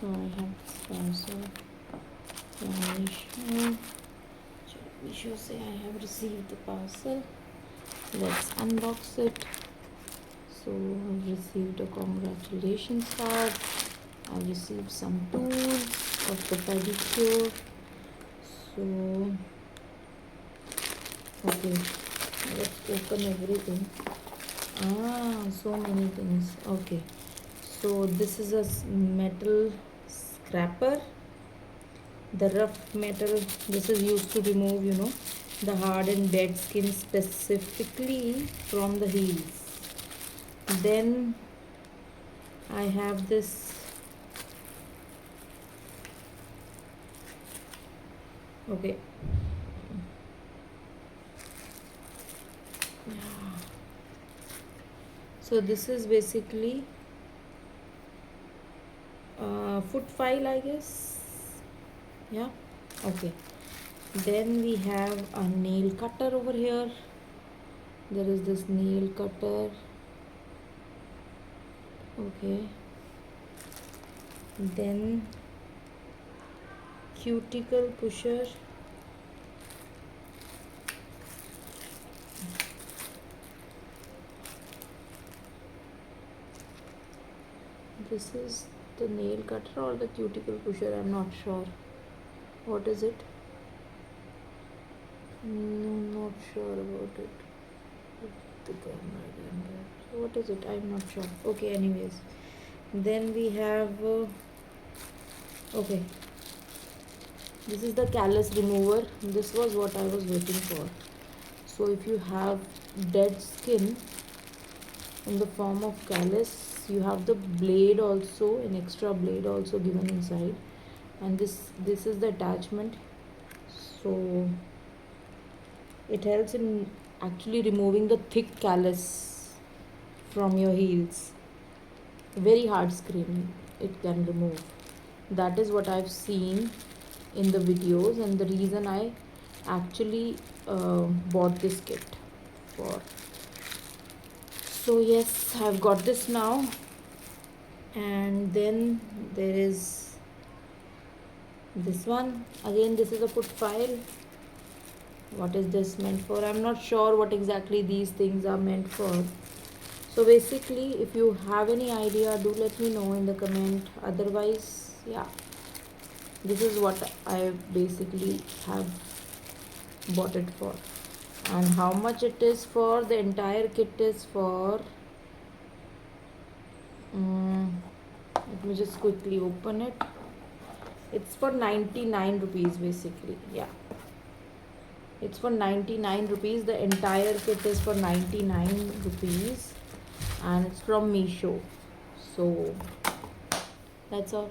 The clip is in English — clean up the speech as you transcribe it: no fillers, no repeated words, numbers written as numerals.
So I have this parcel from Misho. Misho say I have received the parcel. Let's unbox it. So I've received a congratulations card. I've received some tools of the pedicure. So okay, let's open everything. So many things. Okay, so this is a metal scraper. The rough metal, this is used to remove, the hard and dead skin specifically from the heels. Then I have this, okay, so this is basically foot file, I guess. Yeah, okay. Then we have a nail cutter over here. There is this nail cutter. Okay. Then cuticle pusher. This is the nail cutter or the cuticle pusher, I'm not sure. What is it? No, not sure about it. The camera again. So what is it? I'm not sure. Okay, anyways. Then we have okay. This is the callus remover. This was what I was waiting for. So if you have dead skin in the form of callus, you have the blade also, an extra blade also given inside, and this is the attachment. So it helps in actually removing the thick callus from your heels. Very hard skin it can remove. That is what I've seen in the videos, and the reason I actually bought this kit for. So yes, I've got this now. And then there is this one. Again, this is a foot file. What is this meant for? I'm not sure what exactly these things are meant for. So basically, if you have any idea, do let me know in the comment. Otherwise, yeah, this is what I basically have bought it for. And how much it is for? The entire kit is for let me just quickly open it. It's for 99 rupees basically. Yeah, it's for 99 rupees. The entire kit is for 99 rupees, and it's from Misho. So that's all.